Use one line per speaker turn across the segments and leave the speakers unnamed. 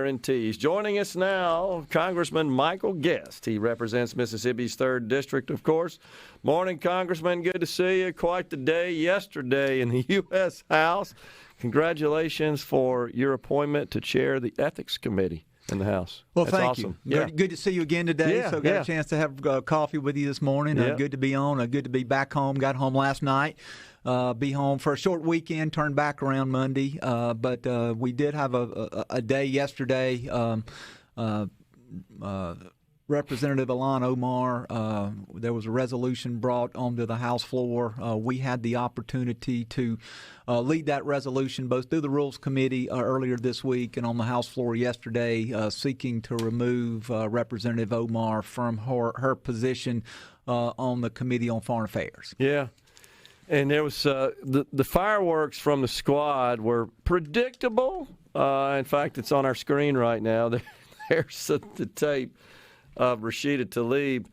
Guarantees. Joining us now, Congressman Michael Guest. He represents Mississippi's 3rd District, of course. Morning, Congressman. Good to see you. Quite the day yesterday in the U.S. House. Congratulations for your appointment to chair the Ethics Committee in the House.
Well,
That's
thank
awesome.
you. Good to see you again today. Got a chance to have coffee with you this morning. Good to be on. Good to be back home. Got home last night. Be home for a short weekend, turn back around Monday. But we did have a day yesterday. Representative Ilhan Omar, there was a resolution brought onto the House floor. We had the opportunity to lead that resolution both through the Rules Committee earlier this week and on the House floor yesterday, seeking to remove Representative Omar from her position on the Committee on Foreign Affairs. Yeah. And there was the fireworks from the squad were predictable. In fact, it's on our screen right now. There's the tape of Rashida Tlaib.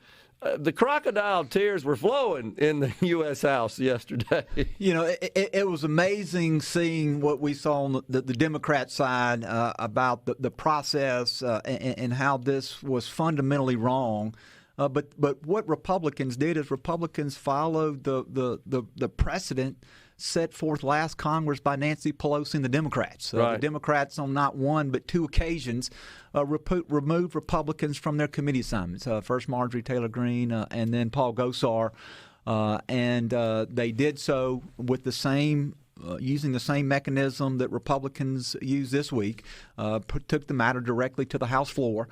The crocodile tears were flowing in the U.S. House yesterday. You know, it was amazing seeing what we saw on the Democrat side about the process and how this was fundamentally wrong. But what Republicans did is Republicans followed the precedent set forth last Congress by Nancy Pelosi and the Democrats. The Democrats on not one but two occasions removed Republicans from their committee assignments. First Marjorie Taylor Greene and then Paul Gosar. And they did so with the same using the same mechanism that Republicans used this week, took the matter directly to the House floor.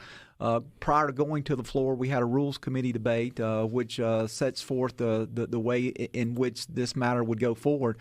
Prior to going to the floor, we had a Rules Committee debate, which sets forth the way in which this matter would go forward.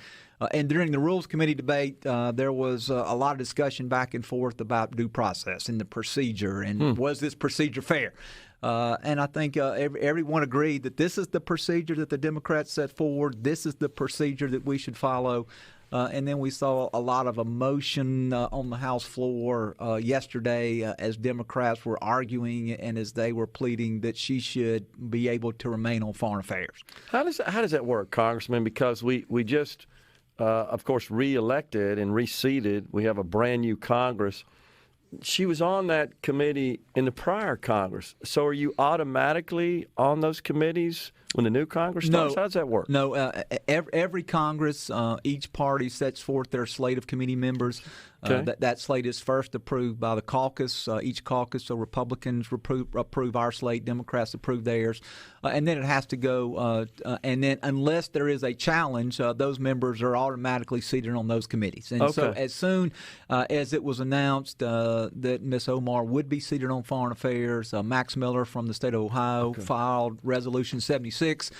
And during the Rules Committee debate, there was a lot of discussion back and forth about due process and the procedure, and was this procedure fair? And I think everyone agreed that this is the procedure that the Democrats set forward. This is the procedure that we should follow. And then we saw a lot of emotion on the House floor yesterday as Democrats were arguing and as they were pleading that she should be able to remain on foreign affairs. How does that work, Congressman? Because we just, of course, reelected and reseated. We have a brand new Congress. She was on that committee in the prior Congress. So are you automatically on those committees when the new Congress starts? How does that work? No. Every Congress, each party sets forth their slate of committee members. That slate is first approved by the caucus, each caucus. So Republicans approve our slate, Democrats approve theirs. And then it has to go, and then unless there is a challenge, those members are automatically seated on those committees. And so as soon as it was announced that Ms. Omar would be seated on Foreign Affairs, Max Miller from the state of Ohio filed Resolution 76.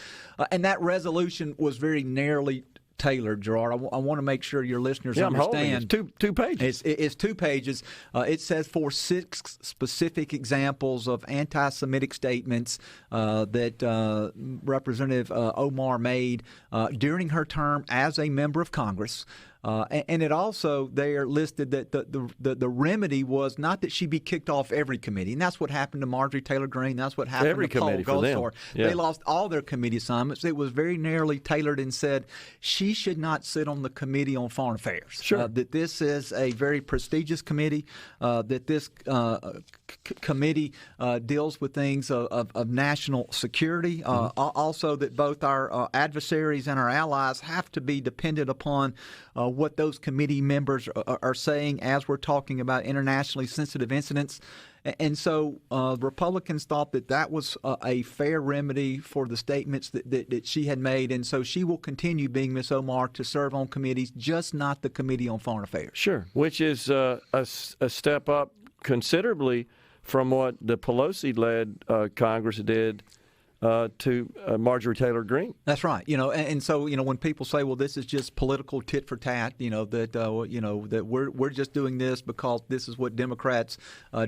And that resolution was very narrowly tailored, Gerard. I want to make sure your listeners understand. It's two pages. It's 2 pages. It says for 6 specific examples of anti-Semitic statements that Representative Omar made during her term as a member of Congress. And it also there listed that the remedy was not that she be kicked off every committee, and that's what happened to Marjorie Taylor Greene. That's what happened to Paul Gosar. They lost all their committee assignments. It was very narrowly tailored and said she should not sit on the Committee on Foreign Affairs. That this is a very prestigious committee. That this committee deals with things of national security. Also, that both our adversaries and our allies have to be dependent upon what those committee members are saying as we're talking about internationally sensitive incidents. And so Republicans thought that was a fair remedy for the statements that she had made. And so she will continue being Ms. Omar to serve on committees, just not the Committee on Foreign Affairs. Sure, which is a step up considerably from what the Pelosi-led Congress did to Marjorie Taylor Greene. That's right. And so when people say, "Well, this is just political tit for tat," that we're just doing this because this is what Democrats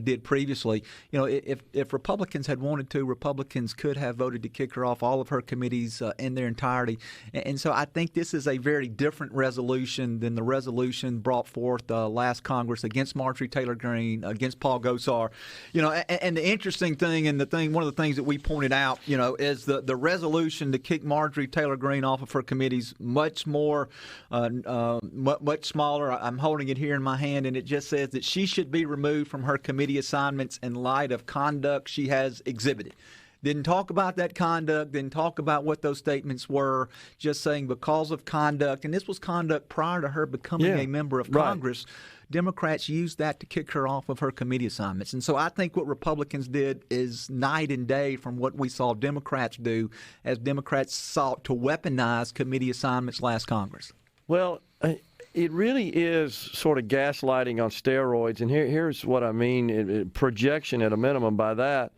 did previously. If Republicans had wanted to, Republicans could have voted to kick her off all of her committees in their entirety. And so I think this is a very different resolution than the resolution brought forth last Congress against Marjorie Taylor Greene, against Paul Gosar. And the interesting thing, and one of the things that we pointed out, is the resolution to kick Marjorie Taylor Greene off of her committees much more, much smaller. I'm holding it here in my hand, and it just says that she should be removed from her committee assignments in light of conduct she has exhibited. Didn't talk about that conduct, didn't talk about what those statements were, just saying because of conduct, and this was conduct prior to her becoming a member of Congress, Democrats used that to kick her off of her committee assignments. And so I think what Republicans did is night and day from what we saw Democrats do as Democrats sought to weaponize committee assignments last Congress.
Well, it really is sort of gaslighting on steroids, and here's what I mean, projection at a minimum by that.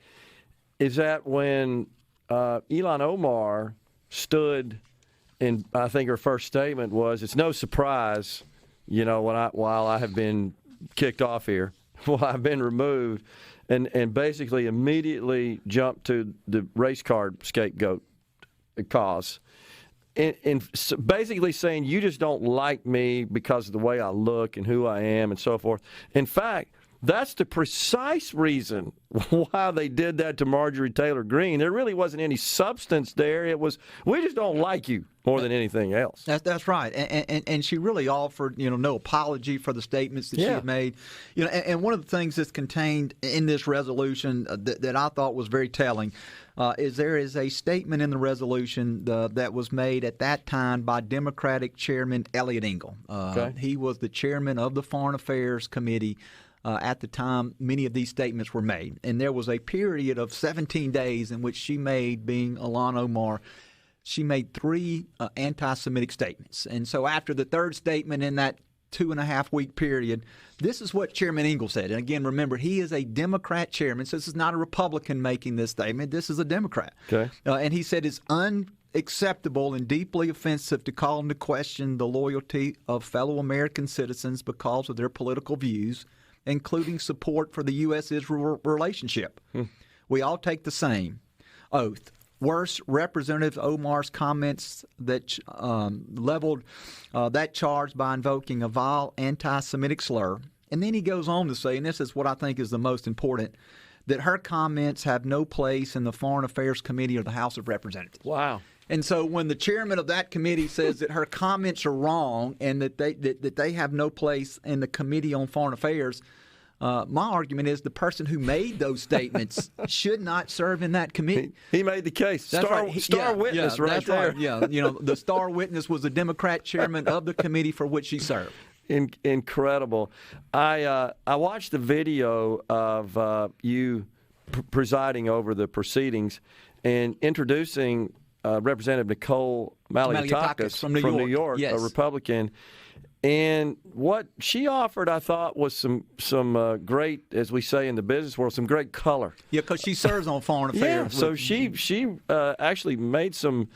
Is that when Ilhan Omar stood, and I think her first statement was, "It's no surprise, while I have been kicked off here, while I've been removed," and basically immediately jumped to the race card scapegoat cause, and so basically saying you just don't like me because of the way I look and who I am and so forth. In fact, that's the precise reason why they did that to Marjorie Taylor Greene. There really wasn't any substance there. It was, we just don't like you more than anything else.
That's right. And she really offered, no apology for the statements that she had made. And one of the things that's contained in this resolution that I thought was very telling is there is a statement in the resolution that was made at that time by Democratic Chairman Eliot Engel. He was the chairman of the Foreign Affairs Committee at the time many of these statements were made. And there was a period of 17 days in which she made, being Ilhan Omar, she made 3 anti-Semitic statements. And so after the third statement in that 2.5-week period, this is what Chairman Engel said. And again, remember, he is a Democrat chairman, so this is not a Republican making this statement. This is a Democrat. Okay. And he said it's unacceptable and deeply offensive to call into question the loyalty of fellow American citizens because of their political views, including support for the U.S.-Israel relationship. We all take the same oath. Worse, Representative Omar's comments that leveled that charge by invoking a vile anti-Semitic slur. And then he goes on to say, and this is what I think is the most important, that her comments have no place in the Foreign Affairs Committee or the House of Representatives.
Wow.
And so when the chairman of that committee says that her comments are wrong and that they have no place in the Committee on Foreign Affairs, my argument is the person who made those statements should not serve in that committee.
He made the case. Star witness right there.
Right. Yeah, the star witness was the Democrat chairman of the committee for which he served.
Incredible. I watched the video of you presiding over the proceedings and introducing Representative Nicole Maliotakis from New York, a Republican. And what she offered, I thought, was some great, as we say in the business world, some great color.
Yeah, because she serves on foreign affairs.
Yeah, so she actually made some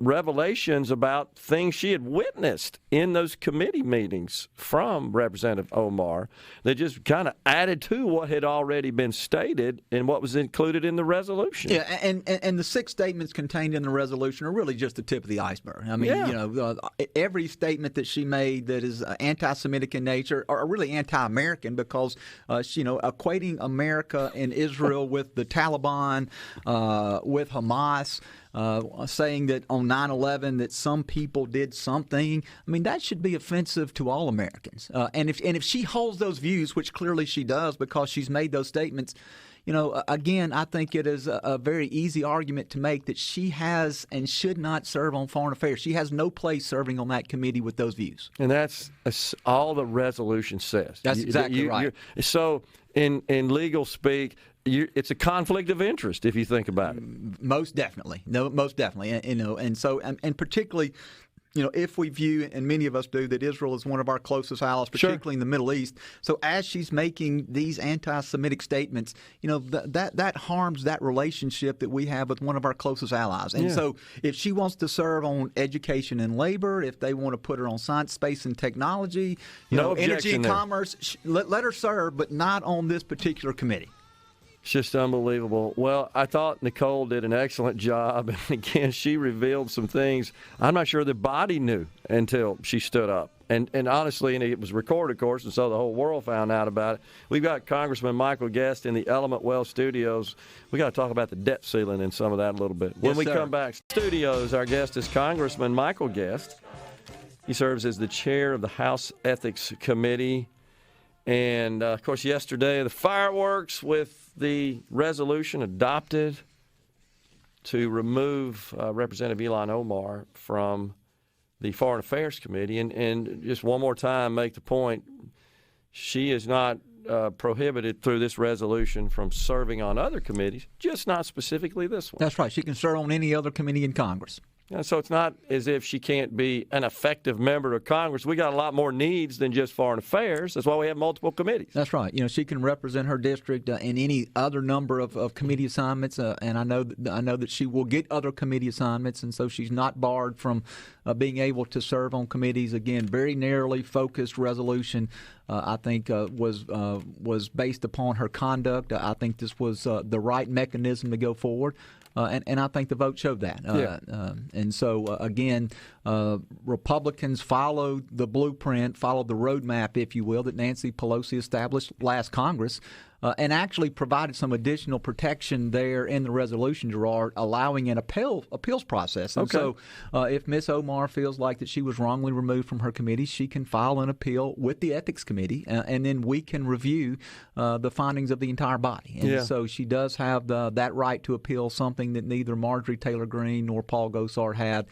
revelations about things she had witnessed in those committee meetings from Representative Omar that just kind of added to what had already been stated and what was included in the resolution.
Yeah, and the 6 statements contained in the resolution are really just the tip of the iceberg. I mean, every statement that she made that is anti-Semitic in nature are really anti-American because, equating America and Israel with the Taliban, with Hamas, saying that on 9/11 that some people did something. I mean, that should be offensive to all Americans. And if she holds those views, which clearly she does because she's made those statements, again, I think it is a very easy argument to make that she has and should not serve on foreign affairs. She has no place serving on that committee with those views.
And that's all the resolution says.
That's exactly right.
So in legal speak, it's a conflict of interest if you think about it.
Most definitely. No, most definitely. And so particularly, if we view, and many of us do, that Israel is one of our closest allies, particularly in the Middle East. So as she's making these anti-Semitic statements, that harms that relationship that we have with one of our closest allies. And so if she wants to serve on education and labor, if they want to put her on science, space, and technology, energy and commerce, let her serve, but not on this particular committee.
It's just unbelievable. Well, I thought Nicole did an excellent job. And again, she revealed some things I'm not sure the body knew until she stood up. And honestly, and it was recorded, of course, and so the whole world found out about it. We've got Congressman Michael Guest in the Element Well Studios. We got to talk about the debt ceiling and some of that a little bit. When we come back, studios, our guest is Congressman Michael Guest. He serves as the chair of the House Ethics Committee. And, of course, yesterday, the fireworks with the resolution adopted to remove Representative Ilhan Omar from the Foreign Affairs Committee. And just one more time, make the point, she is not prohibited through this resolution from serving on other committees, just not specifically this one.
That's right. She can serve on any other committee in Congress.
And so it's not as if she can't be an effective member of Congress. We got a lot more needs than just foreign affairs. That's why we have multiple committees.
That's right. She can represent her district in any other number of committee assignments, and I know that she will get other committee assignments, and so she's not barred from being able to serve on committees. Again, very narrowly focused resolution. I think was based upon her conduct. I think this was the right mechanism to go forward. And I think the vote showed that. And so, again, Republicans followed the blueprint, followed the roadmap, if you will, that Nancy Pelosi established last Congress, and actually provided some additional protection there in the resolution, Gerard, allowing an appeals process. And so if Ms. Omar feels like that she was wrongly removed from her committee, she can file an appeal with the Ethics Committee, and then we can review the findings of the entire body. And so she does have that right to appeal, something that neither Marjorie Taylor Greene nor Paul Gosar had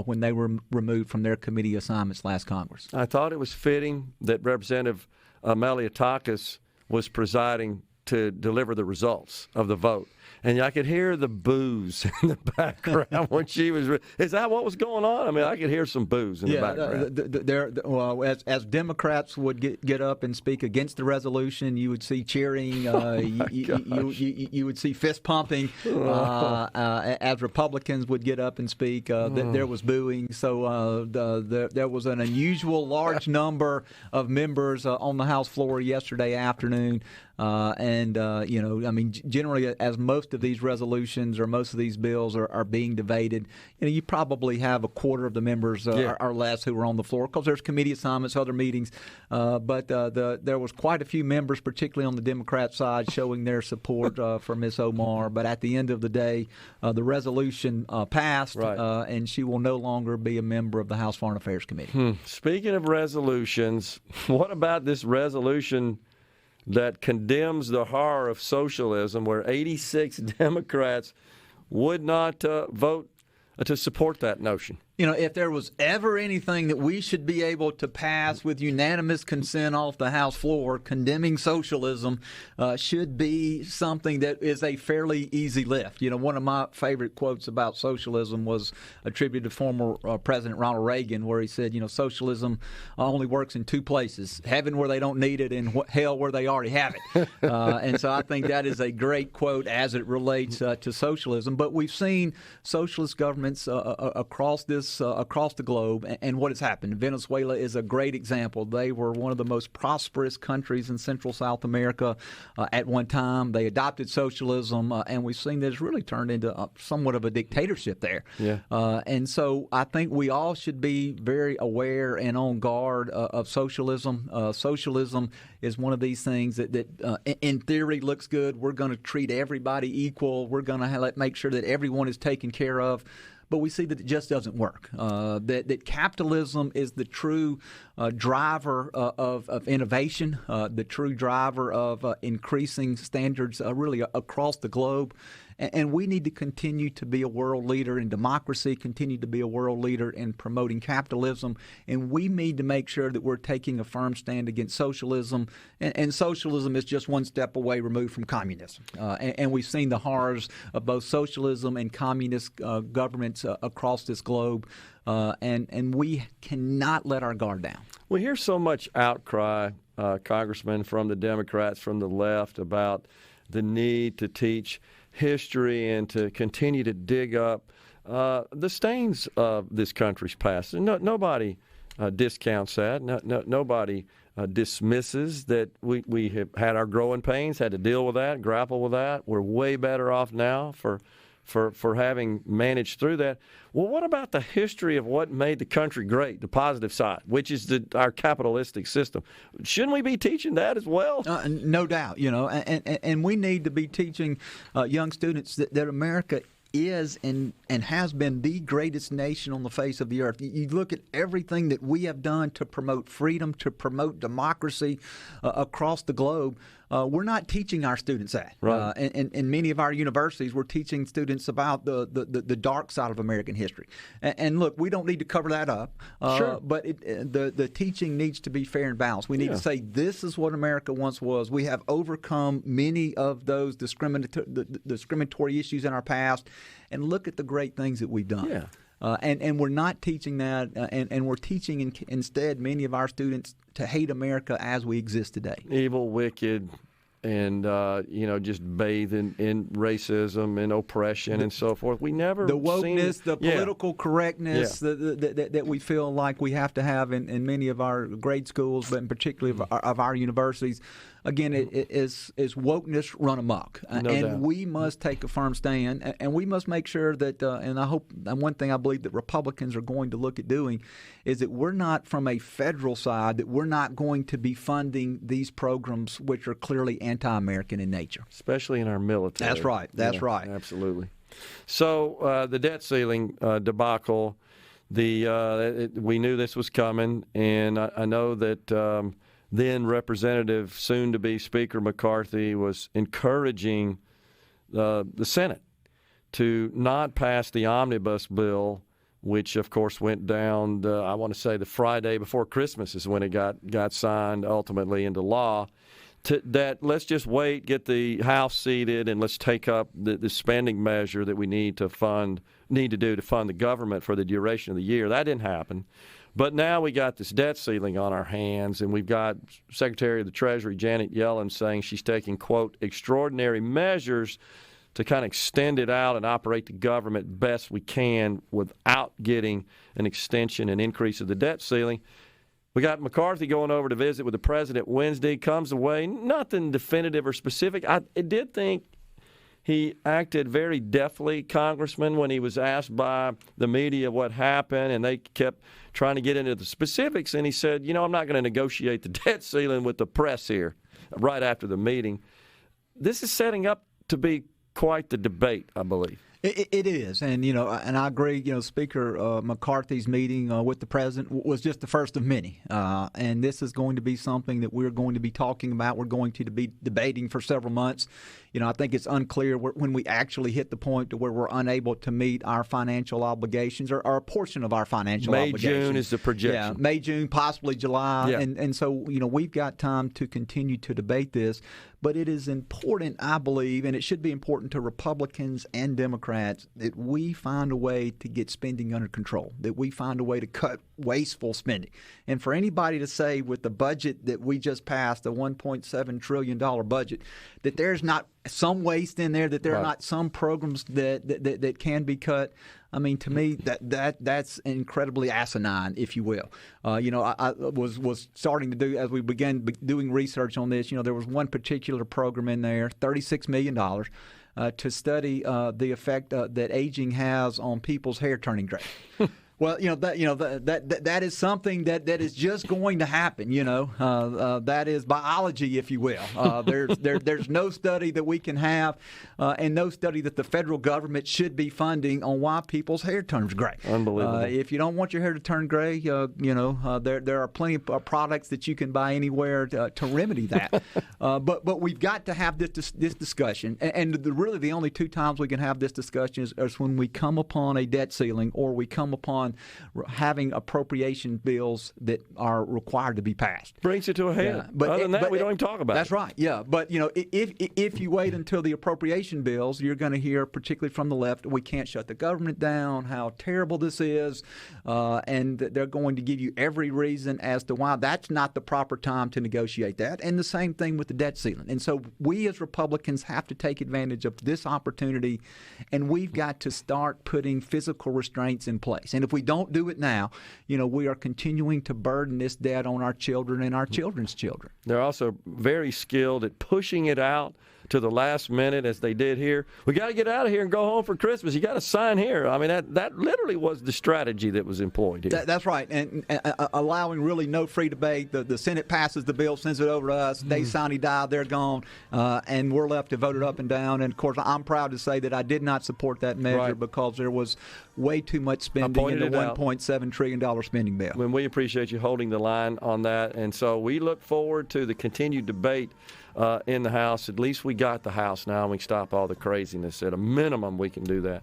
when they were removed from their committee assignments last Congress.
I thought it was fitting that Representative Malliotakis was presiding to deliver the results of the vote. And I could hear the boos in the background when she was. Is that what was going on? I mean, I could hear some boos in the background.
Well, as Democrats would get up and speak against the resolution, you would see cheering. You would see fist pumping. As Republicans would get up and speak, there was booing. So there was an unusual large number of members on the House floor yesterday afternoon. Generally, as most of these resolutions or most of these bills are being debated, you probably have a quarter of the members or less who were on the floor because there's committee assignments, other meetings. But there was quite a few members, particularly on the Democrat side, showing their support for Ms. Omar. But at the end of the day, the resolution passed, and she will no longer be a member of the House Foreign Affairs Committee.
Speaking of resolutions, what about this resolution that condemns the horror of socialism, where 86 Democrats would not vote to support that notion?
If there was ever anything that we should be able to pass with unanimous consent off the House floor, condemning socialism should be something that is a fairly easy lift. One of my favorite quotes about socialism was attributed to former President Ronald Reagan, where he said, socialism only works in two places: heaven where they don't need it, and hell where they already have it. And so I think that is a great quote as it relates to socialism. But we've seen socialist governments across the globe, and what has happened. Venezuela is a great example. They were one of the most prosperous countries in Central South America at one time. They adopted socialism, and we've seen that it's really turned into somewhat of a dictatorship there. And so I think we all should be very aware and on guard of socialism. Socialism is one of these things that in theory looks good. We're going to treat everybody equal. We're going to make sure that everyone is taken care of. But we see that it just doesn't work, that capitalism is the true driver of innovation, the true driver of increasing standards really across the globe. And we need to continue to be a world leader in democracy, continue to be a world leader in promoting capitalism. And we need to make sure that we're taking a firm stand against socialism. And socialism is just one step away removed from communism. And we've seen the horrors of both socialism and communist governments across this globe. And we cannot let our guard down.
We hear so much outcry, Congressman, from the Democrats, from the left, about the need to teach history and to continue to dig up the stains of this country's past. Nobody discounts that. Nobody dismisses that we have had our growing pains, had to deal with that, grapple with that. We're way better off now for having managed through that. Well, what about the history of what made the country great, the positive side, which is our capitalistic system? Shouldn't we be teaching that as well?
No doubt, and we need to be teaching young students that America is and has been the greatest nation on the face of the earth. You look at everything that we have done to promote freedom, to promote democracy across the globe. We're not teaching our students that.
Right.
In many of our universities, we're teaching students about the dark side of American history. And look, we don't need to cover that up.
Sure.
But the teaching needs to be fair and balanced. We need to say this is what America once was. We have overcome many of those discriminatory issues in our past, and look at the great things that we've done.
Yeah.
And we're not teaching that, and we're teaching instead many of our students to hate America as we exist today.
Evil, wicked, and just bathed in racism and oppression and so forth. We never
the wokeness, the political correctness that we feel like we have to have in many of our grade schools, but in particularly of our universities. Again, it is wokeness run amok,
No doubt.
we must take a firm stand, and we must make sure that. And I hope, and one thing I believe that Republicans are going to look at doing is that we're not, from a federal side, that we're not going to be funding these programs which are clearly anti-American in nature,
especially in our military.
That's right. That's right.
Absolutely. So the debt ceiling debacle, we knew this was coming, and I know that. Then Representative, soon-to-be Speaker McCarthy, was encouraging the Senate to not pass the omnibus bill, which, of course, went down, I want to say the Friday before Christmas is when it got signed ultimately into law. That let's just wait, get the House seated, and let's take up the spending measure that we need to do to fund the government for the duration of the year. That didn't happen. But now we got this debt ceiling on our hands, and we've got Secretary of the Treasury Janet Yellen saying she's taking, quote, extraordinary measures to kind of extend it out and operate the government best we can without getting an extension and increase of the debt ceiling. We got McCarthy going over to visit with the president Wednesday, comes away, nothing definitive or specific. I did think he acted very deftly, Congressman, when he was asked by the media what happened, and they kept trying to get into the specifics, and he said, I'm not going to negotiate the debt ceiling with the press here right after the meeting. This is setting up to be quite the debate, I believe.
It is, and and I agree. Speaker McCarthy's meeting with the president was just the first of many, and this is going to be something that we're going to be talking about. We're going to be debating for several months. I think it's unclear when we actually hit the point to where we're unable to meet our financial obligations or a portion of our financial obligations.
May, June is the projection.
Yeah, May, June, possibly July, and so we've got time to continue to debate this. But it is important, I believe, and it should be important to Republicans and Democrats, that we find a way to get spending under control, that we find a way to cut wasteful spending. And for anybody to say with the budget that we just passed, the $1.7 trillion budget, that there's not some waste in there, that there are not some programs that can be cut, I mean, to me, that's incredibly asinine, if you will. I was starting to do, as we began doing research on this, there was one particular program in there, $36 million, to study the effect that aging has on people's hair turning gray. Well, that is something that is just going to happen. That is biology, if you will. There's no study that we can have, and no study that the federal government should be funding on why people's hair turns gray.
Unbelievable.
If you don't want your hair to turn gray, there are plenty of products that you can buy anywhere to remedy that. But we've got to have this discussion, and really the only two times we can have this discussion is when we come upon a debt ceiling or we come upon having appropriation bills that are required to be passed.
Brings it to a head.
But
other than that, we don't even talk about it.
That's right. Yeah, but if you wait until the appropriation bills, you're going to hear, particularly from the left, we can't shut the government down, how terrible this is, and they're going to give you every reason as to why that's not the proper time to negotiate that. And the same thing with the debt ceiling. And so we as Republicans have to take advantage of this opportunity, and we've got to start putting physical restraints in place. And if we don't do it now, we are continuing to burden this debt on our children and our children's children.
They're also very skilled at pushing it out to the last minute, as they did here. We got to get out of here and go home for Christmas. You got to sign here. I mean, that literally was the strategy that was employed here.
That's right, and allowing really no free debate. The Senate passes the bill, sends it over to us. Day sine die, they're gone, and we're left to vote it up and down. And of course, I'm proud to say that I did not support that measure because there was way too much spending in the $1.7 trillion spending bill.
When we appreciate you holding the line on that, and so we look forward to the continued debate in the House. At least we got the House now, and we can stop all the craziness. At a minimum, we can do that.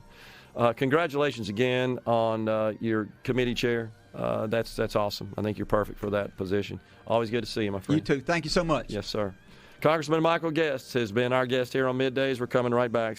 Congratulations again on your committee chair. That's awesome. I think you're perfect for that position. Always good to see you, my friend.
You too. Thank you so much.
Yes, sir. Congressman Michael Guest has been our guest here on Middays. We're coming right back.